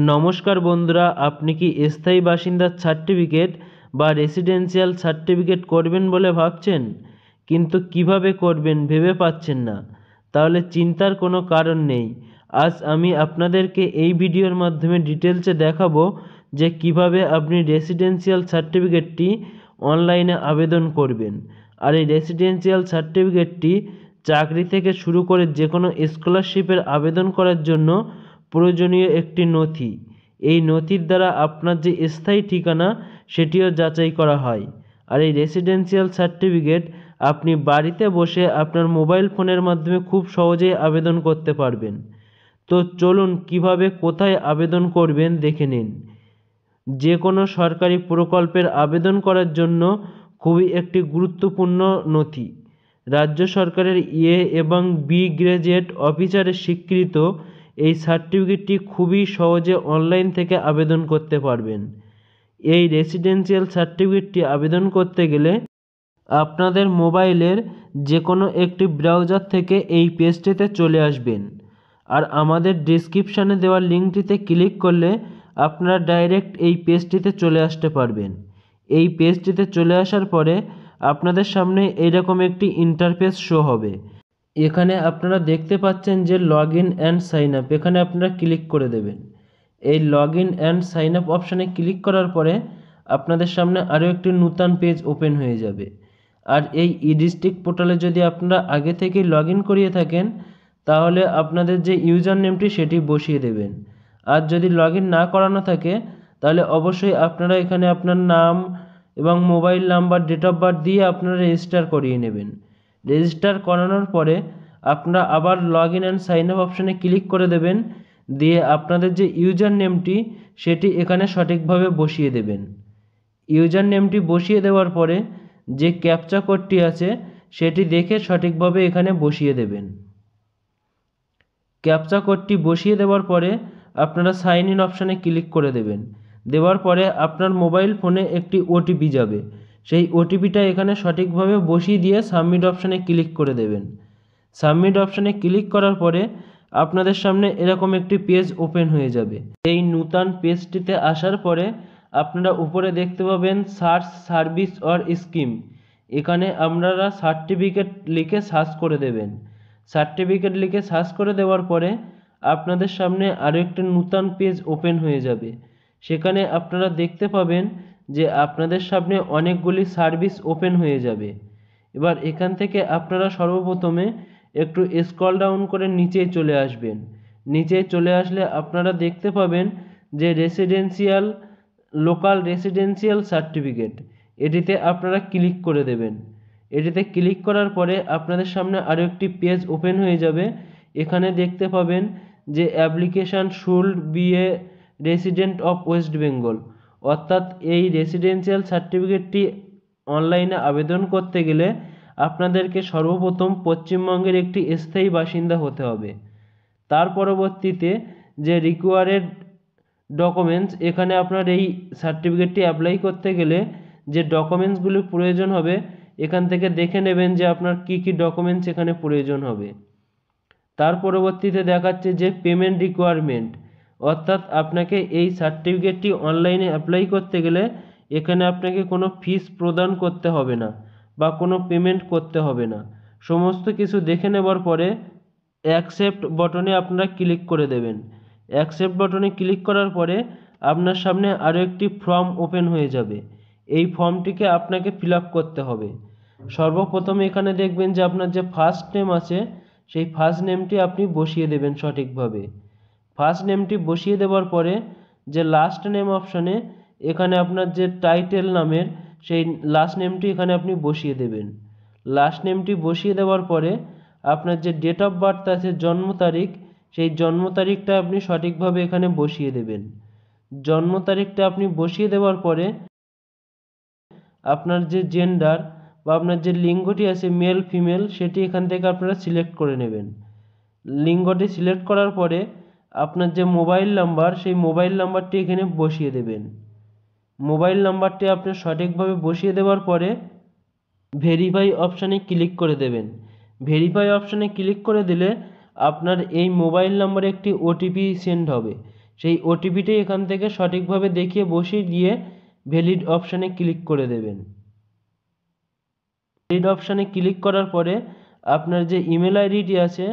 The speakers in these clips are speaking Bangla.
নমস্কার বন্ধুরা, আপনি কি স্থায়ী বাসিন্দার সার্টিফিকেট বা রেসিডেন্সিয়াল সার্টিফিকেট করবেন বলে ভাবছেন, কিন্তু কিভাবে করবেন ভেবে পাচ্ছেন না? তাহলে চিন্তার কোনো কারণ নেই। আজ আমি আপনাদেরকে এই ভিডিওর মাধ্যমে ডিটেলসে দেখাবো যে কিভাবে আপনি রেসিডেন্সিয়াল সার্টিফিকেটটি অনলাইনে আবেদন করবেন। আর এই রেসিডেন্সিয়াল সার্টিফিকেটটি চাকরি থেকে শুরু করে যে কোনো স্কলারশিপের আবেদন করার জন্য প্রয়োজনীয় একটি নথি। এই নথির দ্বারা আপনার যে স্থায়ী ঠিকানা সেটিও যাচাই করা হয়। আর এই রেসিডেন্সিয়াল সার্টিফিকেট আপনি বাড়িতে বসে আপনার মোবাইল ফোনের মাধ্যমে খুব সহজেই আবেদন করতে পারবেন। তো চলুন কিভাবে কোথায় আবেদন করবেন দেখে নিন। যে কোনো সরকারি প্রকল্পের আবেদন করার জন্য খুবই একটি গুরুত্বপূর্ণ নথি। রাজ্য সরকারের এবং বি গ্রেজুয়েট অফিসারের স্বীকৃত এই সার্টিফিকেটটি খুবই সহজে অনলাইন থেকে আবেদন করতে পারবেন। এই রেসিডেন্সিয়াল সার্টিফিকেটটি আবেদন করতে গেলে আপনাদের মোবাইলের যে কোনো একটি ব্রাউজার থেকে এই পেজটিতে চলে আসবেন। আর আমাদের ডেসক্রিপশানে দেওয়া লিঙ্কটিতে ক্লিক করলে আপনারা ডাইরেক্ট এই পেজটিতে চলে আসতে পারবেন। এই পেজটিতে চলে আসার পরে আপনাদের সামনে এইরকম একটি ইন্টারফেস শো হবে। এখানে আপনারা দেখতে পাচ্ছেন যে log in and sign up, এখানে আপনারা ক্লিক করে দেবেন। এই log in and sign up অপশানে ক্লিক করার পরে আপনাদের সামনে আরও একটি নূতন পেজ ওপেন হয়ে যাবে। আর এই ডিস্ট্রিক্ট পোর্টালে যদি আপনারা আগে থেকেই লগ ইন করিয়ে থাকেন তাহলে আপনাদের যে ইউজার নেমটি সেটি বসিয়ে দেবেন। আর যদি লগ ইন না করানো থাকে তাহলে অবশ্যই আপনারা এখানে আপনার নাম এবং mobile number, date of birth দিয়ে আপনারা রেজিস্টার করিয়ে নেবেন। রেজিস্টার করানোর পরে আপনারা আবার log in and sign up অপশানে ক্লিক করে দেবেন, দিয়ে আপনাদের যে ইউজার নেমটি সেটি এখানে সঠিকভাবে বসিয়ে দেবেন। ইউজার নেমটি বসিয়ে দেওয়ার পরে যে ক্যাপচা কোডটি আছে সেটি দেখে সঠিকভাবে এখানে বসিয়ে দেবেন। ক্যাপচা কোডটি বসিয়ে দেওয়ার পরে আপনারা সাইন ইন অপশানে ক্লিক করে দেবেন। দেওয়ার পরে আপনার মোবাইল ফোনে একটি ওটিপি যাবে, সেই ওটিপিটা এখানে সঠিকভাবে বসিয়ে দিয়ে সাবমিট অপশানে ক্লিক করে দেবেন। সাবমিট অপশানে ক্লিক করার পরে আপনাদের সামনে এরকম একটি পেজ ওপেন হয়ে যাবে। এই নূতন পেজটিতে আসার পরে আপনারা উপরে দেখতে পাবেন সার্চ সার্ভিস অর স্কিম। এখানে আপনারা সার্টিফিকেট লিখে সার্চ করে দেবেন। সার্টিফিকেট লিখে সার্চ করে দেওয়ার পরে আপনাদের সামনে আরও একটি নূতন পেজ ওপেন হয়ে যাবে। সেখানে আপনারা দেখতে পাবেন যে আপনাদের সামনে অনেকগুলি সার্ভিস ওপেন হয়ে যাবে। এবার এখান থেকে আপনারা সর্বপ্রথমে একটু স্ক্রল ডাউন করে নিচে চলে আসবেন। নিচে চলে আসলে আপনারা দেখতে পাবেন যে লোকাল রেসিডেন্সিয়াল সার্টিফিকেট, এটিতে আপনারা ক্লিক করে দেবেন। এটিতে ক্লিক করার পরে আপনাদের সামনে আরও একটি পেজ ওপেন হয়ে যাবে। এখানে দেখতে পাবেন যে application should B A resident of West Bengal, অর্থাৎ এই রেসিডেন্সিয়াল সার্টিফিকেটটি অনলাইনে আবেদন করতে গেলে আপনাদেরকে সর্বপ্রথম পশ্চিমবঙ্গের একটি স্থায়ী বাসিন্দা হতে হবে। তার পরবর্তীতে যে রিকোয়ার্ড ডকুমেন্টস, এখানে আপনার এই সার্টিফিকেটটি অ্যাপ্লাই করতে গেলে যে ডকুমেন্টসগুলি প্রয়োজন হবে এখান থেকে দেখে নেবেন যে আপনার কি কি ডকুমেন্টস এখানে প্রয়োজন হবে। তার পরবর্তীতে দেখাচ্ছে যে পেমেন্ট রিকোয়ারমেন্ট, অর্থাৎ আপনাকে এই সার্টিফিকেটটি অনলাইনে অ্যাপ্লাই করতে গেলে এখানে আপনাকে কোনো ফিস প্রদান করতে হবে না বা কোনো পেমেন্ট করতে হবে না। সমস্ত কিছু দেখে নেবার পরে অ্যাকসেপ্ট বটনে আপনারা ক্লিক করে দেবেন। অ্যাকসেপ্ট বটনে ক্লিক করার পরে আপনার সামনে আরও একটি ফর্ম ওপেন হয়ে যাবে। এই ফর্মটিকে আপনাকে ফিল আপ করতে হবে। সর্বপ্রথম এখানে দেখবেন যে আপনার যে ফার্স্ট নেম আছে সেই ফার্স্ট নেমটি আপনি বসিয়ে দেবেন সঠিকভাবে। ফার্স্ট নেমটি বসিয়ে দেওয়ার পরে যে লাস্ট নেম অপশানে এখানে আপনার যে টাইটেল নামের সেই লাস্ট নেমটি এখানে আপনি বসিয়ে দেবেন। লাস্ট নেমটি বসিয়ে দেওয়ার পরে আপনার যে ডেট অফ বার্থ আছে, জন্ম তারিখ, সেই জন্ম তারিখটা আপনি সঠিকভাবে এখানে বসিয়ে দেবেন। জন্ম তারিখটা আপনি বসিয়ে দেওয়ার পরে আপনার যে জেন্ডার বা আপনার যে লিঙ্গটি আছে মেল ফিমেল সেটি এখান থেকে আপনারা সিলেক্ট করে নেবেন। লিঙ্গটি সিলেক্ট করার পরে আপনার যে মোবাইল নাম্বার সেই মোবাইল নাম্বারটি এখানে বসিয়ে দেবেন। মোবাইল নাম্বারটি আপনি সঠিকভাবে বসিয়ে দেওয়ার পরে ভেরিফাই অপশানে ক্লিক করে দেবেন। ভেরিফাই অপশানে ক্লিক করে দিলে আপনার এই মোবাইল নাম্বারে একটি ওটিপি সেন্ড হবে। সেই ওটিপিটি এখান থেকে সঠিকভাবে দেখিয়ে বসিয়ে দিয়ে ভ্যালিড অপশানে ক্লিক করে দেবেন। ভ্যালিড অপশানে ক্লিক করার পরে আপনার যে ইমেল আইডিটি আছে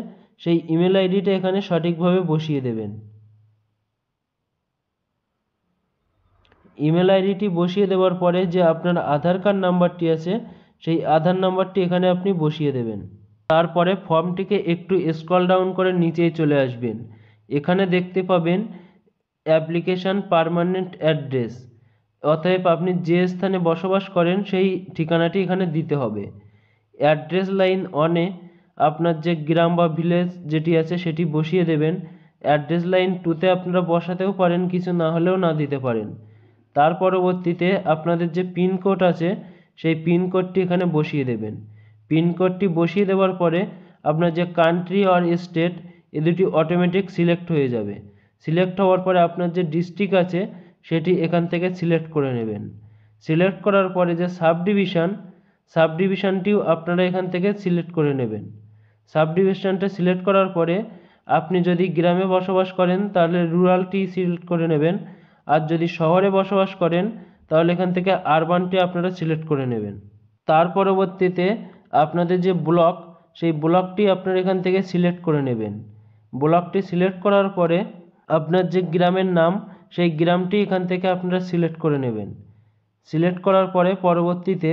সেই ইমেল আইডিটা এখানে সঠিকভাবে বসিয়ে দেবেন। ইমেল আইডিটি বসিয়ে দেওয়ার পরে যে আপনার আধার কার্ড নাম্বারটি আছে সেই আধার নাম্বারটি এখানে আপনি বসিয়ে দেবেন। তারপরে ফর্মটিকে একটু স্ক্রল ডাউন করে নিচেই চলে আসবেন। এখানে দেখতে পাবেন অ্যাপ্লিকেশান পার্মানেন্ট অ্যাড্রেস, অতএব আপনি যে স্থানে বসবাস করেন সেই ঠিকানাটি এখানে দিতে হবে। অ্যাড্রেস লাইন অনে আপনার যে গ্রাম বা ভিলেজ যেটি আছে সেটি বসিয়ে দেবেন। অ্যাড্রেস লাইন টুতে আপনারা বসাতেও পারেন, কিছু না হলেও না দিতে পারেন। তার পরবর্তীতে আপনাদের যে পিনকোড আছে সেই পিনকোডটি এখানে বসিয়ে দেবেন। পিনকোডটি বসিয়ে দেওয়ার পরে আপনার যে কান্ট্রি আর স্টেট এ দুটি অটোমেটিক সিলেক্ট হয়ে যাবে। সিলেক্ট হওয়ার পরে আপনার যে ডিস্ট্রিক্ট আছে সেটি এখান থেকে সিলেক্ট করে নেবেন। সিলেক্ট করার পরে যে সাবডিভিশনটিও আপনারা এখান থেকে সিলেক্ট করে নেবেন। সাবডিভিশনটা সিলেক্ট করার পরে আপনি যদি গ্রামে বসবাস করেন তাহলে রুরালটি সিলেক্ট করে নেবেন, আর যদি শহরে বসবাস করেন তাহলে এখান থেকে আরবানটি আপনারা সিলেক্ট করে নেবেন। তার পরবর্তীতে আপনাদের যে ব্লক সেই ব্লকটি আপনারা এখান থেকে সিলেক্ট করে নেবেন। ব্লকটি সিলেক্ট করার পরে আপনার যে গ্রামের নাম সেই গ্রামটি এখান থেকে আপনারা সিলেক্ট করে নেবেন। সিলেক্ট করার পরে পরবর্তীতে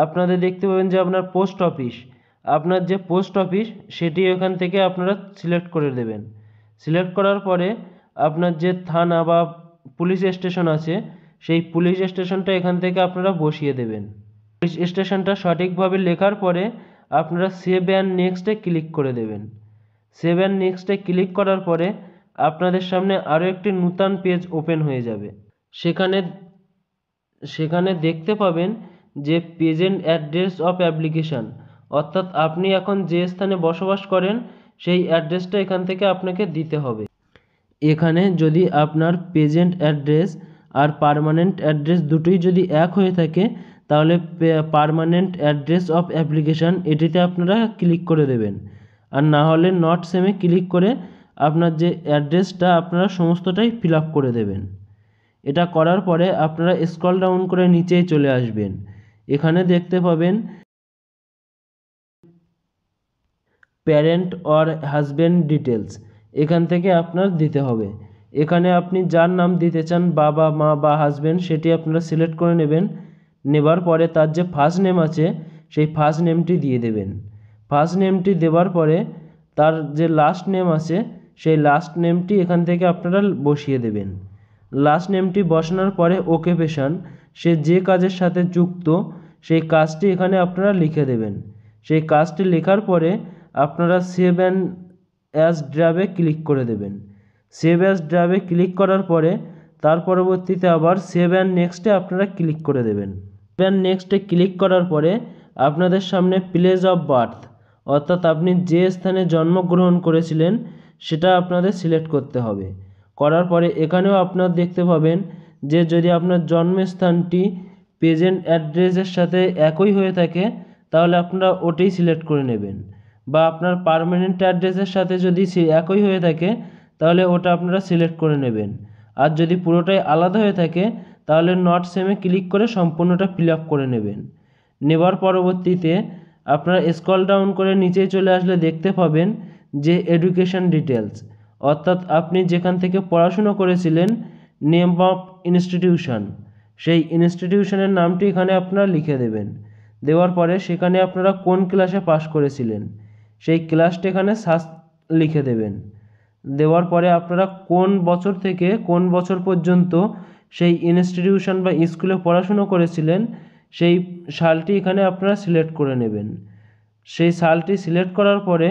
আপনাদের দেখতে পাবেন যে আপনার পোস্ট অফিস, আপনার যে পোস্ট অফিস সেটি এখান থেকে আপনারা সিলেক্ট করে দেবেন। সিলেক্ট করার পরে আপনার যে থানা বা পুলিশ স্টেশন আছে সেই পুলিশ স্টেশনটা এখান থেকে আপনারা বসিয়ে দেবেন। পুলিশ স্টেশনটা সঠিকভাবে লেখার পরে আপনারা সেভ অ্যান্ড নেক্সটে ক্লিক করে দেবেন। সেভ অ্যান্ড নেক্সটে ক্লিক করার পরে আপনাদের সামনে আরও একটি নূতন পেজ ওপেন হয়ে যাবে। সেখানে দেখতে পাবেন যে প্রেজেন্ট অ্যাড্রেস অফ অ্যাপ্লিকেশান, অর্থাৎ আপনি এখন যে স্থানে বসবাস করেন সেই অ্যাড্রেসটা এখান থেকে আপনাকে দিতে হবে। এখানে যদি আপনার প্রেজেন্ট অ্যাড্রেস আর পার্মানেন্ট অ্যাড্রেস দুটোই যদি এক হয়ে থাকে তাহলে পার্মানেন্ট অ্যাড্রেস অফ অ্যাপ্লিকেশান এটিতে আপনারা ক্লিক করে দেবেন, আর না হলে নট সেমে ক্লিক করে আপনার যে অ্যাড্রেসটা আপনারা সমস্তটাই ফিল আপ করে দেবেন। এটা করার পরে আপনারা স্ক্রল ডাউন করে নিচেই চলে আসবেন। এখানে দেখতে পাবেন প্যারেন্ট অর হাজব্যান্ড ডিটেলস, এখান থেকে আপনার দিতে হবে। এখানে আপনি যার নাম দিতে চান, বাবা, মা বা হাজব্যান্ড, সেটি আপনারা সিলেক্ট করে নেবেন। নেবার পরে তার যে ফার্স্ট নেম আছে সেই ফার্স্ট নেমটি দিয়ে দেবেন। ফার্স্ট নেমটি দেওয়ার পরে তার যে লাস্ট নেম আছে সেই লাস্ট নেমটি এখান থেকে আপনারা বসিয়ে দেবেন। লাস্ট নেমটি বসানোর পরে অকুপেশন, সে যে কাজের সাথে যুক্ত সেই কাজটি এখানে আপনারা লিখে দেবেন। সেই কাজটি লেখার পরে আপনারা সেভ অ্যাজ ড্রাফটে ক্লিক করে দেবেন। সেভ অ্যাজ ড্রাফটে ক্লিক করার পরে তার পরবর্তীতে আবার সেভ অ্যান্ড নেক্সটে আপনারা ক্লিক করে দেবেন। সেভ অ্যান্ড নেক্সটে ক্লিক করার পরে আপনাদের সামনে প্লেস অফ বার্থ, অর্থাৎ আপনি যে স্থানে জন্মগ্রহণ করেছিলেন সেটা আপনাদের সিলেক্ট করতে হবে। করার পরে এখানেও আপনারা দেখতে পাবেন যে যদি আপনার জন্মস্থানটি প্রেজেন্ট অ্যাড্রেসের সাথে একই হয়ে থাকে তাহলে আপনারা ওটাই সিলেক্ট করে নেবেন, বা আপনার পার্মানেন্ট অ্যাড্রেসের সাথে যদি একই হয়ে থাকে তাহলে ওটা আপনারা সিলেক্ট করে নেবেন। আর যদি পুরোটাই আলাদা হয়ে থাকে তাহলে নট সেমে ক্লিক করে সম্পূর্ণটা ফিল আপ করে নেবেন। নেবার পরবর্তীতে আপনারা স্ক্রল ডাউন করে নিচে চলে আসলে দেখতে পাবেন যে এডুকেশন ডিটেলস, অর্থাৎ আপনি যেখান থেকে পড়াশুনো করেছিলেন, নেম অফ ইনস্টিটিউশন, সেই ইনস্টিটিউশনের নামটি এখানে আপনারা লিখে দেবেন। দেওয়ার পরে সেখানে আপনারা কোন ক্লাসে পাস করেছিলেন সেই ক্লাসটা এখানে লিখে দেবেন। দেওয়ার পরে আপনারা কোন বছর থেকে কোন বছর পর্যন্ত সেই ইনস্টিটিউশন বা স্কুলে পড়াশুনো করেছিলেন সেই সালটি এখানে আপনারা সিলেক্ট করে নেবেন। সেই সালটি সিলেক্ট করার পরে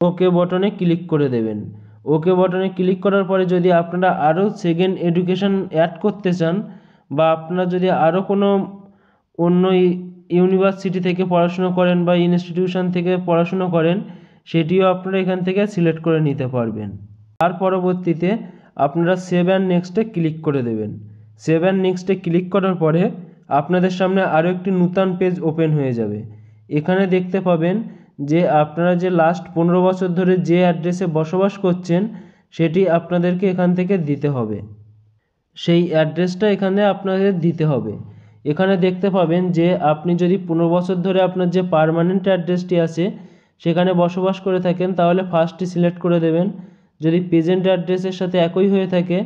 ওকে বটনে ক্লিক করে দেবেন। ওকে বটনে ক্লিক করার পরে যদি আপনারা আরও সেকেন্ড এডুকেশন অ্যাড করতে চান, বা আপনারা যদি আরও কোনো অন্য ইউনিভার্সিটি থেকে পড়াশুনো করেন বা ইনস্টিটিউশন থেকে পড়াশুনো করেন, সেটিও আপনারা এখান থেকে সিলেক্ট করে নিতে পারবেন। তার পরবর্তীতে আপনারা সেভ অ্যান্ড নেক্সটে ক্লিক করে দেবেন। সেভ অ্যান্ড নেক্সটে ক্লিক করার পরে আপনাদের সামনে আরও একটি নূতন পেজ ওপেন হয়ে যাবে। এখানে দেখতে পাবেন যে আপনারা যে লাস্ট 15 বছর ধরে যে অ্যাড্রেসে বসবাস করছেন সেটি আপনাদেরকে এখান থেকে দিতে হবে। সেই অ্যাড্রেসটা এখানে আপনাদের দিতে হবে। এখানে দেখতে পাবেন যে আপনি যদি 15 বছর ধরে আপনার যে পার্মানেন্ট অ্যাড্রেসটি আছে সেখানে বসবাস করে থাকেন তাহলে ফার্স্টটি সিলেক্ট করে দেবেন। যদি প্রেজেন্ট অ্যাড্রেসের সাথে একই হয়ে থাকে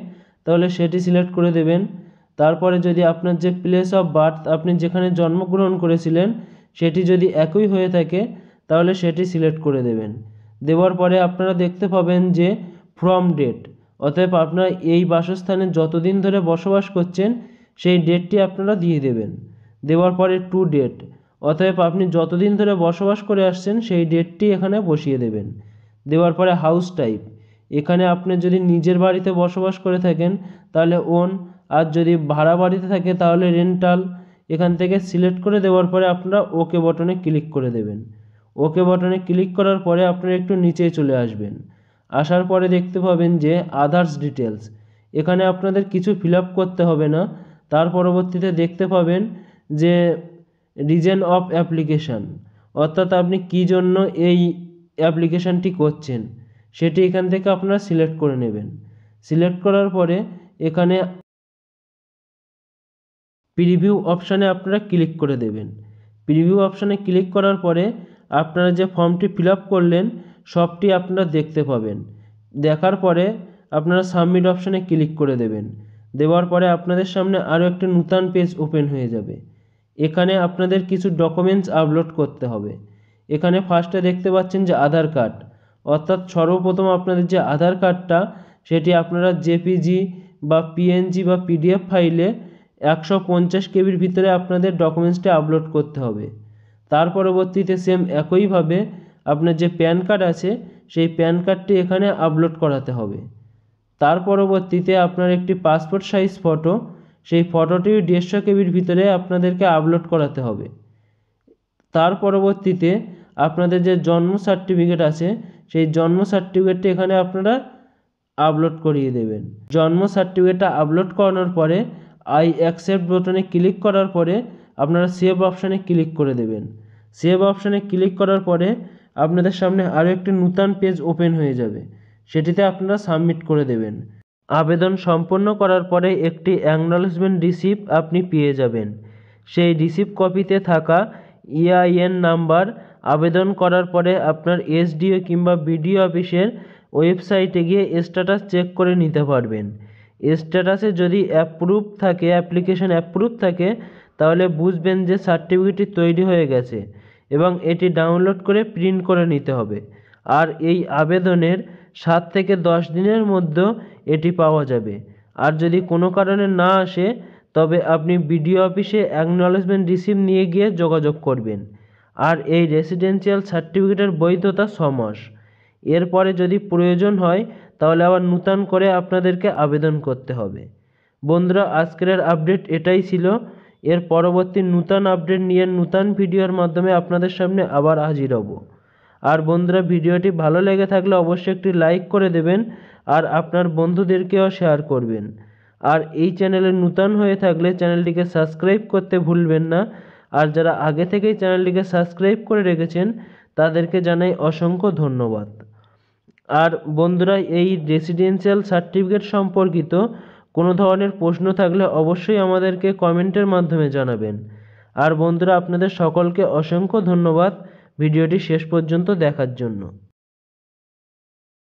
তাহলে সেটি সিলেক্ট করে দেবেন। তারপরে যদি আপনার যে প্লেস অফ বার্থ, আপনি যেখানে জন্মগ্রহণ করেছিলেন সেটি যদি একই হয়ে থাকে তাহলে সেটি সিলেক্ট করে দেবেন। দেওয়ার পরে আপনারা দেখতে পাবেন যে ফ্রম ডেট, অতএব আপনারা এই বাসস্থানে যতদিন ধরে বসবাস করছেন সেই ডেটটি আপনারা দিয়ে দেবেন। দেওয়ার পরে টু ডেট, অতএব আপনি যতদিন ধরে বসবাস করে আসছেন সেই ডেটটি এখানে বসিয়ে দেবেন। দেওয়ার পরে হাউস টাইপ, এখানে আপনি যদি নিজের বাড়িতে বসবাস করে থাকেন তাহলে ওন, আর যদি ভাড়া বাড়িতে থাকে তাহলে রেন্টাল। এখান থেকে সিলেক্ট করে দেওয়ার পরে আপনারা ওকে বাটনে ক্লিক করে দেবেন। ওকে বাটনে ক্লিক করার পরে আপনারা একটু নিচে চলে আসবেন। আসার পরে দেখতে পাবেন যে আদার্স ডিটেলস, এখানে আপনাদের কিছু ফিল আপ করতে হবে না। তার পরবর্তীতে দেখতে পাবেন যে রিজন অফ অ্যাপ্লিকেশান, অর্থাৎ আপনি কী জন্য এই অ্যাপ্লিকেশানটি করছেন সেটি এখান থেকে আপনারা সিলেক্ট করে নেবেন। সিলেক্ট করার পরে এখানে প্রিভিউ অপশানে আপনারা ক্লিক করে দেবেন। প্রিভিউ অপশানে ক্লিক করার পরে আপনারা যে ফর্মটি ফিল আপ করলেন সবটি আপনারা দেখতে পাবেন। দেখার পরে আপনারা সাবমিট অপশানে ক্লিক করে দেবেন। দেওয়ার পরে আপনাদের সামনে আরও একটি নূতন পেজ ওপেন হয়ে যাবে। এখানে আপনাদের কিছু ডকুমেন্টস আপলোড করতে হবে। এখানে ফার্স্টে দেখতে পাচ্ছেন যে আধার কার্ড, অর্থাৎ সর্বপ্রথম আপনাদের যে আধার কার্ডটা সেটি আপনারা জেপিজি বা পিএনজি বা পিডিএফ ফাইলে 150 কেবির ভিতরে আপনাদের ডকুমেন্টসটি আপলোড করতে হবে। তার পরবর্তীতে সেম একইভাবে আপনার যে প্যান কার্ড আছে সেই প্যান কার্ডটি এখানে আপলোড করাতে হবে। তার পরবর্তীতে আপনার একটি পাসপোর্ট সাইজ ফটো, সেই ফটোটি 150 কেবির ভিতরে আপনাদেরকে আপলোড করাতে হবে। তার পরবর্তীতে আপনাদের যে জন্ম সার্টিফিকেট আছে সেই জন্ম সার্টিফিকেটটি এখানে আপনারা আপলোড করিয়ে দেবেন। জন্ম সার্টিফিকেটটা আপলোড করানোর পরে আই অ্যাকসেপ্ট বাটনে ক্লিক করার পরে আপনারা সেভ অপশানে ক্লিক করে দেবেন। সেভ অপশানে ক্লিক করার পরে আপনাদের সামনে আরও একটি নূতন পেজ ওপেন হয়ে যাবে, সেটিতে আপনারা সাবমিট করে দেবেন। আবেদন সম্পন্ন করার পরে একটি অ্যাকনলেজমেন্ট রিসিপ্ট আপনি পেয়ে যাবেন। সেই রিসিপ্ট কপিতে থাকা EIN নাম্বার আবেদন করার পরে আপনার SDO কিংবা BDO অফিসের ওয়েবসাইটে গিয়ে স্ট্যাটাস চেক করে নিতে পারবেন। স্ট্যাটাসে যদি অ্যাপ্রুভ থাকে, অ্যাপ্লিকেশন অ্যাপ্রুভ থাকে, তাহলে বুঝবেন যে সার্টিফিকেটটি তৈরি হয়ে গেছে এবং এটি ডাউনলোড করে প্রিন্ট করে নিতে হবে। আর এই আবেদনের 7 থেকে 10 দিনের মধ্যে এটি পাওয়া যাবে। আর যদি কোনো কারণে না আসে তবে আপনি BDO অফিসে অ্যাকনলেজমেন্ট রিসিপ্ট নিয়ে গিয়ে যোগাযোগ করবেন। আর এই রেসিডেন্সিয়াল সার্টিফিকেটের বৈধতা 6 মাস। এরপরে যদি প্রয়োজন হয় তাহলে আবার নূতন করে আপনাদেরকে আবেদন করতে হবে। বন্ধুরা, আজকের আপডেট এটাই ছিল। এর পরবর্তী নূতন আপডেট নিয়ে নূতন ভিডিওর মাধ্যমে আপনাদের সামনে আবার হাজির হব। আর বন্ধুরা, ভিডিওটি ভালো লেগে থাকলে অবশ্যই একটি লাইক করে দেবেন আর আপনার বন্ধুদেরকেও শেয়ার করবেন। আর এই চ্যানেলে নূতন হয়ে থাকলে চ্যানেলটিকে সাবস্ক্রাইব করতে ভুলবেন না। আর যারা আগে থেকেই চ্যানেলটিকে সাবস্ক্রাইব করে রেখেছেন তাদেরকে জানাই অসংখ্য ধন্যবাদ। আর বন্ধুরা, এই রেসিডেন্সিয়াল সার্টিফিকেট সম্পর্কিত কোনো ধরনের প্রশ্ন থাকলে অবশ্যই আমাদেরকে কমেন্টের মাধ্যমে জানাবেন। আর বন্ধুরা, আপনাদের সকলকে অসংখ্য ধন্যবাদ ভিডিওটি শেষ পর্যন্ত দেখার জন্য।